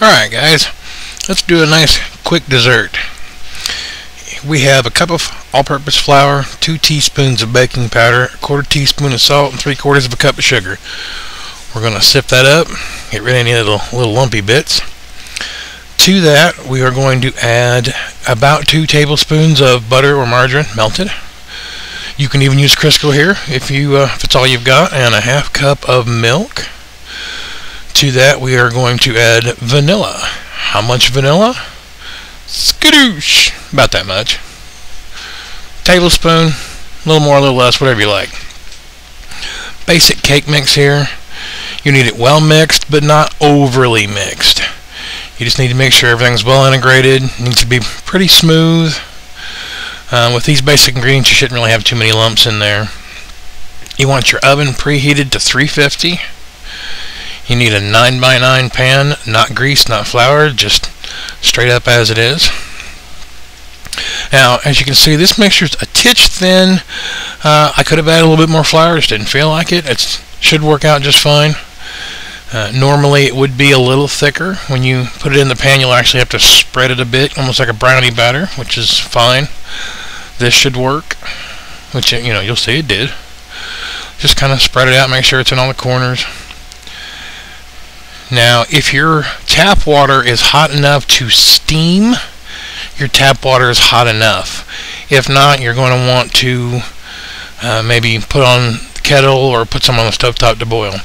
Alright guys, let's do a nice quick dessert. We have a cup of all-purpose flour, 2 teaspoons of baking powder, a 1/4 teaspoon of salt, and 3/4 of a cup of sugar. We're going to sift that up, get rid of any little lumpy bits. To that, we are going to add about 2 tablespoons of butter or margarine, melted. You can even use Crisco here if it's all you've got, and a 1/2 cup of milk. To that, we are going to add vanilla. How much vanilla? Skadoosh! About that much. Tablespoon, a little more, a little less, whatever you like. Basic cake mix here. You need it well mixed, but not overly mixed. You just need to make sure everything's well integrated. It needs to be pretty smooth. With these basic ingredients, you shouldn't really have too many lumps in there. You want your oven preheated to 350. You need a 9x9 pan, not greased, not floured, just straight up as it is. Now, as you can see, this mixture's a titch thin. I could have added a little bit more flour, just didn't feel like it. It should work out just fine. Normally, it would be a little thicker. When you put it in the pan, you'll actually have to spread it a bit, almost like a brownie batter, which is fine. This should work, which, you'll see it did. Just kind of spread it out, make sure it's in all the corners. Now, if your tap water is hot enough to steam, your tap water is hot enough. If not, you're going to want to maybe put on the kettle or put some on the stovetop to boil.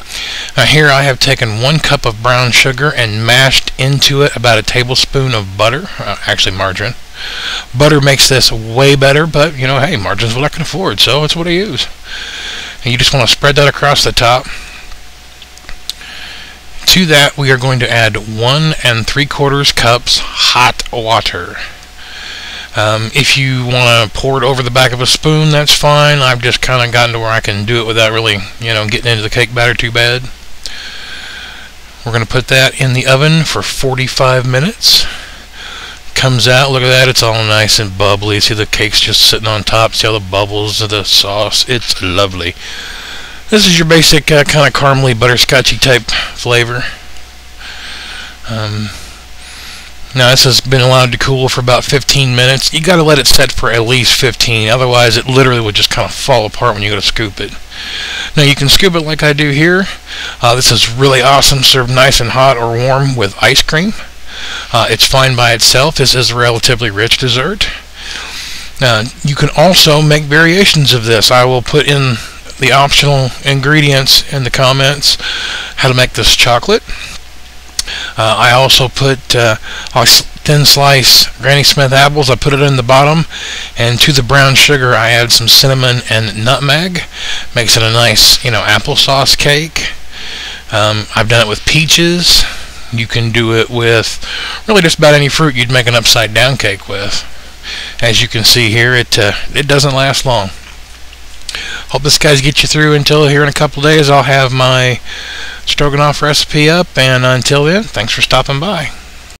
Now here I have taken 1 cup of brown sugar and mashed into it about a tablespoon of butter, actually margarine. Butter makes this way better, but hey, margarine's what I can afford, so it's what I use. And you just want to spread that across the top. To that, we are going to add 1 3/4 cups hot water. If you want to pour it over the back of a spoon, that's fine. I've just kind of gotten to where I can do it without really, getting into the cake batter too bad. We're going to put that in the oven for 45 minutes. Comes out, look at that, it's all nice and bubbly. See the cake's just sitting on top. See all the bubbles of the sauce. It's lovely. This is your basic kind of caramely, butterscotchy type flavor. Now this has been allowed to cool for about 15 minutes. You got to let it set for at least 15, otherwise it literally would just kind of fall apart when you go to scoop it. Now you can scoop it like I do here. This is really awesome, served nice and hot or warm with ice cream. It's fine by itself. This is a relatively rich dessert. You can also make variations of this. I will put in the optional ingredients in the comments how to make this chocolate. I also put thin slice Granny Smith apples. I put it in the bottom, and to the brown sugar I add some cinnamon and nutmeg. Makes it a nice applesauce cake. I've done it with peaches. You can do it with really just about any fruit you'd make an upside down cake with. As you can see here, it doesn't last long. Hope this guys get you through until here in a couple days. I'll have my stroganoff recipe up, and until then, thanks for stopping by.